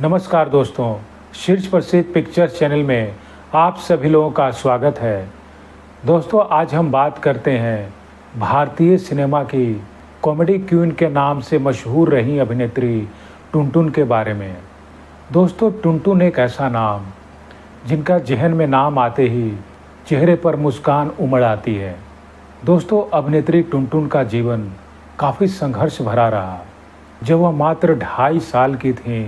नमस्कार दोस्तों, शीर्ष प्रसिद्ध पिक्चर्स चैनल में आप सभी लोगों का स्वागत है। दोस्तों, आज हम बात करते हैं भारतीय सिनेमा की कॉमेडी क्वीन के नाम से मशहूर रही अभिनेत्री टुनटुन के बारे में। दोस्तों, टुनटुन एक ऐसा नाम जिनका ज़हन में नाम आते ही चेहरे पर मुस्कान उमड़ आती है। दोस्तों, अभिनेत्री टुनटुन का जीवन काफ़ी संघर्ष भरा रहा। जब वह मात्र 2.5 साल की थीं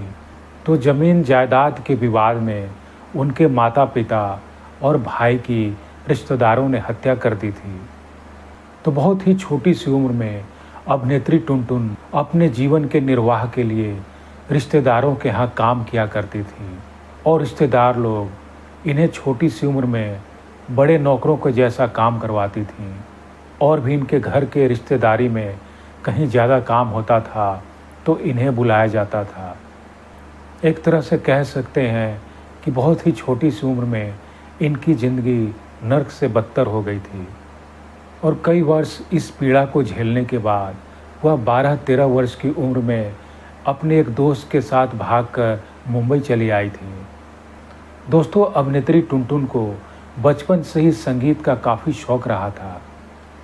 तो ज़मीन जायदाद के विवाद में उनके माता पिता और भाई की रिश्तेदारों ने हत्या कर दी थी। तो बहुत ही छोटी सी उम्र में अभिनेत्री टुनटुन अपने जीवन के निर्वाह के लिए रिश्तेदारों के यहाँ काम किया करती थी और रिश्तेदार लोग इन्हें छोटी सी उम्र में बड़े नौकरों के जैसा काम करवाती थीं और भी इनके घर के रिश्तेदारी में कहीं ज़्यादा काम होता था तो इन्हें बुलाया जाता था। एक तरह से कह सकते हैं कि बहुत ही छोटी सी उम्र में इनकी ज़िंदगी नर्क से बदतर हो गई थी और कई वर्ष इस पीड़ा को झेलने के बाद वह 12-13 वर्ष की उम्र में अपने एक दोस्त के साथ भागकर मुंबई चली आई थी। दोस्तों, अभिनेत्री टुनटुन को बचपन से ही संगीत का काफ़ी शौक़ रहा था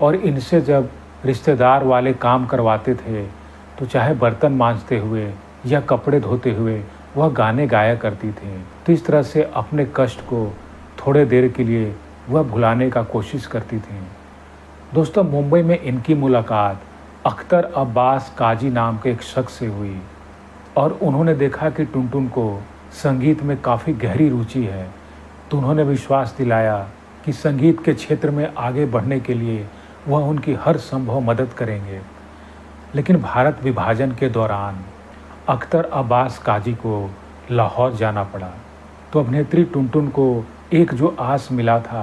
और इनसे जब रिश्तेदार वाले काम करवाते थे तो चाहे बर्तन मांजते हुए या कपड़े धोते हुए वह गाने गाया करती थी। तो इस तरह से अपने कष्ट को थोड़े देर के लिए वह भुलाने का कोशिश करती थी। दोस्तों, मुंबई में इनकी मुलाकात अख्तर अब्बास काजी नाम के एक शख्स से हुई और उन्होंने देखा कि टुनटुन को संगीत में काफ़ी गहरी रुचि है। तो उन्होंने विश्वास दिलाया कि संगीत के क्षेत्र में आगे बढ़ने के लिए वह उनकी हर संभव मदद करेंगे। लेकिन भारत विभाजन के दौरान अख्तर अब्बास काजी को लाहौर जाना पड़ा तो अभिनेत्री टुनटुन को एक जो आस मिला था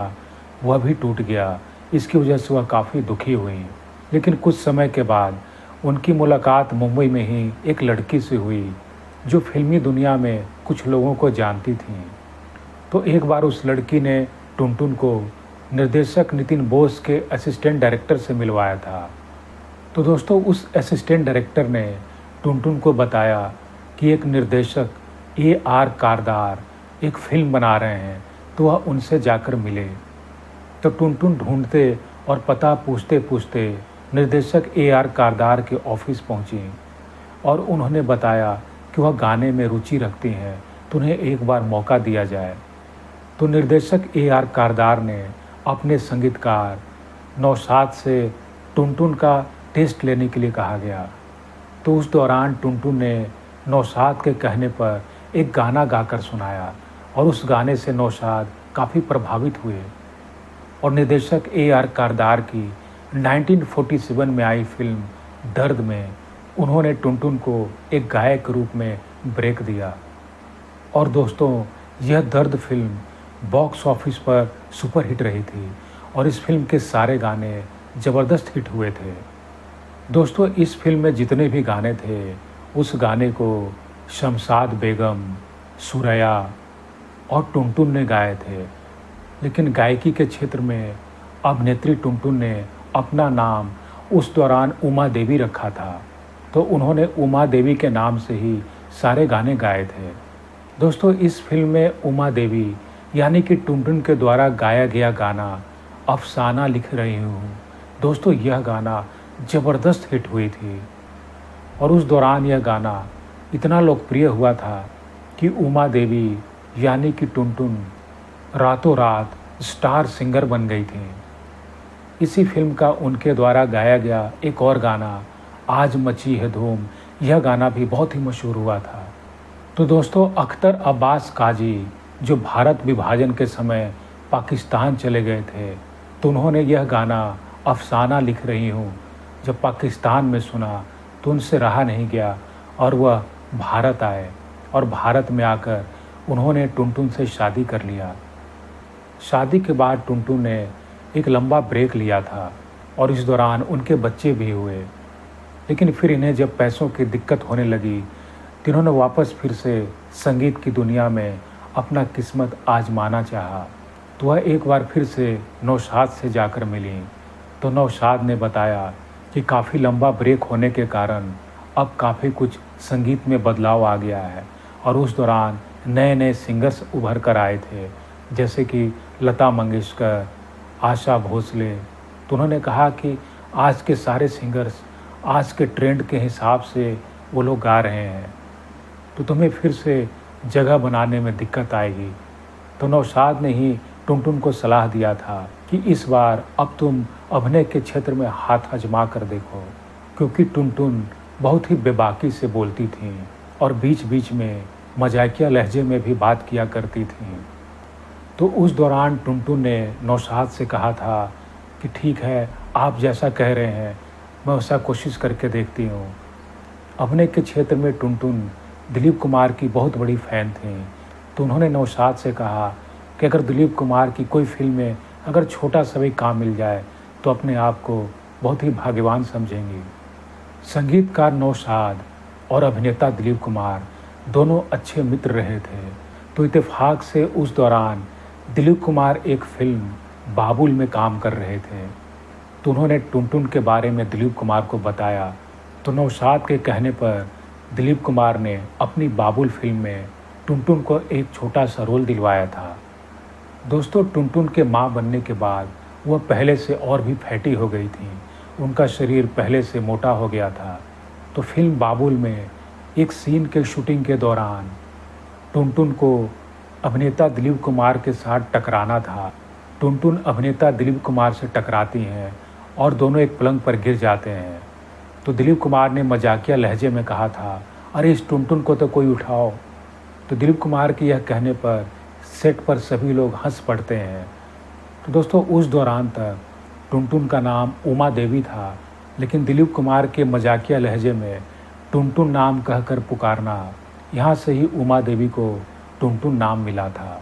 वह भी टूट गया। इसकी वजह से वह काफ़ी दुखी हुई। लेकिन कुछ समय के बाद उनकी मुलाकात मुंबई में ही एक लड़की से हुई जो फिल्मी दुनिया में कुछ लोगों को जानती थी। तो एक बार उस लड़की ने टुनटुन को निर्देशक नितिन बोस के असिस्टेंट डायरेक्टर से मिलवाया था। तो दोस्तों, उस असिस्टेंट डायरेक्टर ने टुनटुन को बताया कि एक निर्देशक AR कारदार एक फिल्म बना रहे हैं तो वह उनसे जाकर मिले। तो टुनटुन ढूंढते और पता पूछते पूछते निर्देशक AR कारदार के ऑफिस पहुंची और उन्होंने बताया कि वह गाने में रुचि रखती हैं तो उन्हें एक बार मौका दिया जाए। तो निर्देशक AR कारदार ने अपने संगीतकार नौशाद से टुनटुन का टेस्ट लेने के लिए कहा गया। तो उस दौरान टुनटुन ने नौशाद के कहने पर एक गाना गाकर सुनाया और उस गाने से नौशाद काफ़ी प्रभावित हुए और निर्देशक AR कारदार की 1947 में आई फिल्म दर्द में उन्होंने टुनटुन को एक गायक के रूप में ब्रेक दिया। और दोस्तों, यह दर्द फिल्म बॉक्स ऑफिस पर सुपरहिट रही थी और इस फिल्म के सारे गाने ज़बरदस्त हिट हुए थे। दोस्तों, इस फिल्म में जितने भी गाने थे उस गाने को शमशाद बेगम, सुरैया और टुनटुन ने गाए थे। लेकिन गायकी के क्षेत्र में अभिनेत्री टुनटुन ने अपना नाम उस दौरान उमा देवी रखा था तो उन्होंने उमा देवी के नाम से ही सारे गाने गाए थे। दोस्तों, इस फिल्म में उमा देवी यानी कि टुनटुन के द्वारा गाया गया गाना अफसाना लिख रही हूँ, दोस्तों यह गाना ज़बरदस्त हिट हुई थी और उस दौरान यह गाना इतना लोकप्रिय हुआ था कि उमा देवी यानी कि टुनटुन रातों रात स्टार सिंगर बन गई थी। इसी फिल्म का उनके द्वारा गाया गया एक और गाना आज मची है धूम, यह गाना भी बहुत ही मशहूर हुआ था। तो दोस्तों, अख्तर अब्बास काजी जो भारत विभाजन के समय पाकिस्तान चले गए थे तो उन्होंने यह गाना अफसाना लिख रही हूँ जब पाकिस्तान में सुना तो उनसे रहा नहीं गया और वह भारत आए और भारत में आकर उन्होंने टुनटुन से शादी कर लिया। शादी के बाद टुनटुन ने एक लंबा ब्रेक लिया था और इस दौरान उनके बच्चे भी हुए। लेकिन फिर इन्हें जब पैसों की दिक्कत होने लगी तो इन्होंने वापस फिर से संगीत की दुनिया में अपना किस्मत आजमाना चाहा। तो वह एक बार फिर से नौशाद से जाकर मिली तो नौशाद ने बताया कि काफ़ी लंबा ब्रेक होने के कारण अब काफ़ी कुछ संगीत में बदलाव आ गया है और उस दौरान नए नए सिंगर्स उभर कर आए थे, जैसे कि लता मंगेशकर, आशा भोसले। तो उन्होंने कहा कि आज के सारे सिंगर्स आज के ट्रेंड के हिसाब से वो लोग गा रहे हैं, तो तुम्हें फिर से जगह बनाने में दिक्कत आएगी। तो नौशाद ने ही टुनटुन को सलाह दिया था कि इस बार अब तुम अभिनय के क्षेत्र में हाथ आजमा कर देखो, क्योंकि टुनटुन बहुत ही बेबाकी से बोलती थीं और बीच बीच में मजाकिया लहजे में भी बात किया करती थीं। तो उस दौरान टुनटुन ने नौशाद से कहा था कि ठीक है, आप जैसा कह रहे हैं मैं वैसा कोशिश करके देखती हूँ। अभिनय के क्षेत्र में टुनटुन दिलीप कुमार की बहुत बड़ी फ़ैन थीं, तो उन्होंने नौशाद से कहा कि अगर दिलीप कुमार की कोई फिल्म में अगर छोटा सा भी काम मिल जाए तो अपने आप को बहुत ही भाग्यवान समझेंगी। संगीतकार नौशाद और अभिनेता दिलीप कुमार दोनों अच्छे मित्र रहे थे, तो इत्तेफाक से उस दौरान दिलीप कुमार एक फिल्म बाबुल में काम कर रहे थे। तो उन्होंने टुनटुन के बारे में दिलीप कुमार को बताया, तो नौशाद के कहने पर दिलीप कुमार ने अपनी बाबुल फिल्म में टुनटुन को एक छोटा सा रोल दिलवाया था। दोस्तों, टुनटुन के मां बनने के बाद वह पहले से और भी फैटी हो गई थी, उनका शरीर पहले से मोटा हो गया था। तो फिल्म बाबुल में एक सीन के शूटिंग के दौरान टुनटुन को अभिनेता दिलीप कुमार के साथ टकराना था। टुनटुन अभिनेता दिलीप कुमार से टकराती हैं और दोनों एक पलंग पर गिर जाते हैं। तो दिलीप कुमार ने मजाकिया लहजे में कहा था, अरे इस टुनटुन को तो कोई उठाओ। तो दिलीप कुमार के यह कहने पर सेट पर सभी लोग हंस पड़ते हैं। तो दोस्तों, उस दौरान तक टुनटुन का नाम उमा देवी था, लेकिन दिलीप कुमार के मजाकिया लहजे में टुनटुन नाम कहकर पुकारना, यहाँ से ही उमा देवी को टुनटुन नाम मिला था।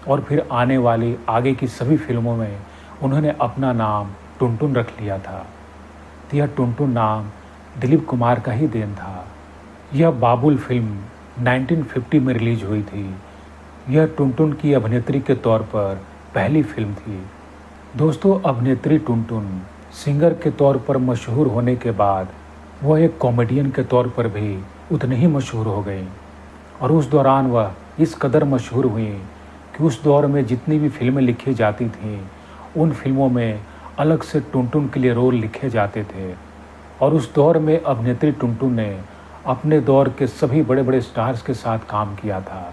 और फिर आने वाली आगे की सभी फिल्मों में उन्होंने अपना नाम टुनटुन रख लिया था। तो यह टुनटुन नाम दिलीप कुमार का ही देन था। यह बाबुल फिल्म 1950 में रिलीज हुई थी। यह टुनटुन की अभिनेत्री के तौर पर पहली फिल्म थी। दोस्तों, अभिनेत्री टुनटुन सिंगर के तौर पर मशहूर होने के बाद वह एक कॉमेडियन के तौर पर भी उतनी ही मशहूर हो गई। और उस दौरान वह इस कदर मशहूर हुई कि उस दौर में जितनी भी फिल्में लिखी जाती थीं, उन फिल्मों में अलग से टुनटुन के लिए रोल लिखे जाते थे। और उस दौर में अभिनेत्री टुनटुन ने अपने दौर के सभी बड़े बड़े स्टार्स के साथ काम किया था।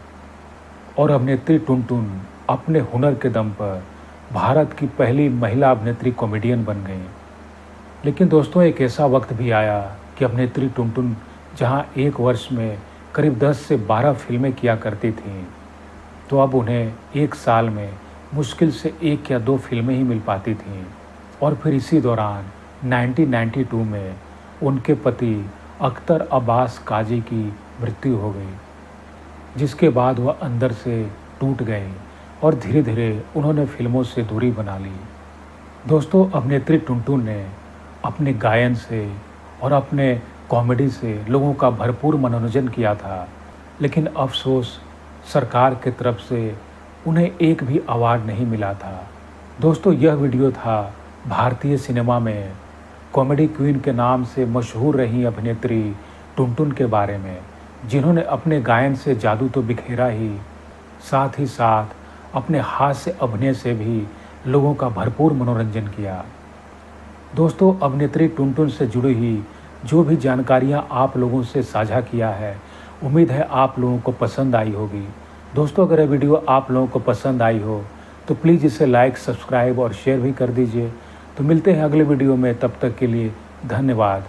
और अभिनेत्री टुनटुन अपने हुनर के दम पर भारत की पहली महिला अभिनेत्री कॉमेडियन बन गई। लेकिन दोस्तों, एक ऐसा वक्त भी आया कि अभिनेत्री टुनटुन जहां एक वर्ष में करीब 10 से 12 फिल्में किया करती थीं, तो अब उन्हें एक साल में मुश्किल से 1 या 2 फिल्में ही मिल पाती थीं। और फिर इसी दौरान 1992 में उनके पति अख्तर अब्बास काजी की मृत्यु हो गई, जिसके बाद वह अंदर से टूट गए और धीरे धीरे उन्होंने फिल्मों से दूरी बना ली। दोस्तों, अभिनेत्री टुनटुन ने अपने गायन से और अपने कॉमेडी से लोगों का भरपूर मनोरंजन किया था, लेकिन अफसोस सरकार की तरफ से उन्हें एक भी अवार्ड नहीं मिला था। दोस्तों, यह वीडियो था भारतीय सिनेमा में कॉमेडी क्वीन के नाम से मशहूर रही अभिनेत्री टुनटुन के बारे में, जिन्होंने अपने गायन से जादू तो बिखेरा ही, साथ ही साथ अपने हास्य अभिनय से भी लोगों का भरपूर मनोरंजन किया। दोस्तों, अभिनेत्री टुनटुन से जुड़ी हुई जो भी जानकारियां आप लोगों से साझा किया है, उम्मीद है आप लोगों को पसंद आई होगी। दोस्तों, अगर यह वीडियो आप लोगों को पसंद आई हो तो प्लीज़ इसे लाइक, सब्सक्राइब और शेयर भी कर दीजिए। तो मिलते हैं अगले वीडियो में, तब तक के लिए धन्यवाद।